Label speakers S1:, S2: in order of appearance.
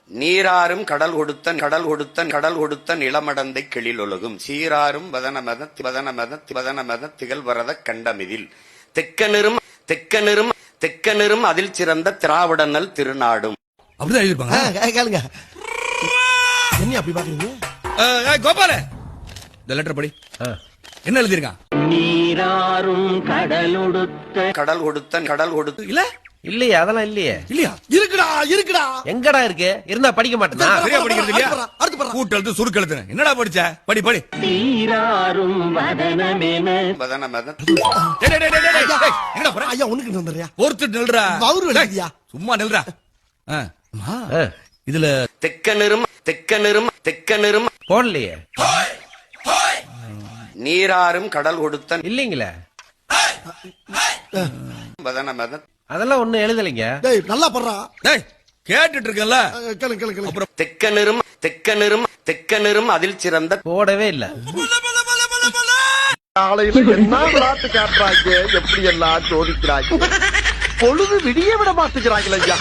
S1: நீராறும் கடல் கொடுத்த நிலமடந்தை கிளிலொழுகும் சீராறும் வதனமத திகழ் வரத கண்டமிதில் தெக்கனிரும் அதில் சிறந்த திராவிடனல் திருநாடும்.
S2: அப்படிதான் எழுதிருப்பாங்க.
S3: கேளுங்க. என்ன அப்படி பாக்குறீங்க?
S2: கோபால இந்த லெட்டர் படி. என்ன எழுதிருக்கான்?
S4: நீராறும்
S1: கடல் கொடுத்த
S2: இல்ல
S4: இல்லையே, அதெல்லாம் இல்லையே.
S2: இல்லையா?
S3: இருக்குடா.
S4: எங்கடா இருக்கு? இருந்தா படிக்க மாட்டேனா?
S2: சரியா படிக்கிறது இல்லையா?
S3: அடுத்து பாரு.
S2: கூட்டெழுத்து சுருக்கெழுத்து என்னடா படிச்ச? படி.
S4: நீராறும் வதனமென
S1: வதனமத
S2: எங்கடா போற?
S3: ஐயா உனக்கு வந்துறியா?
S2: ஒருத்தர் நில்றா.
S3: வவுறு வலிக்குதியா?
S2: சும்மா நில்றா. இதுல
S1: தெக்கனிரும்
S4: போடலையே.
S1: நீராறும் கடல் கொடுத்த
S4: இல்லீங்களே,
S1: வதனமத
S4: அதெல்லாம் ஒண்ணும் எழுதலைங்க.
S3: டேய் நல்லா படுறா.
S2: டேய் கேட்டுட்டு இருக்கேன்ல.
S3: கேளு.
S2: அப்புறம்
S1: தெக்கனிரும் அதில் சிறந்த
S4: போடவே இல்ல.
S5: காலையில என்ன விளையாட்டு காட்டுறாங்க, எப்படி எல்லாம் சோதிக்கிறாங்க, பொழுது விடிய விட மாட்டேங்கிறாங்களா ஐயா.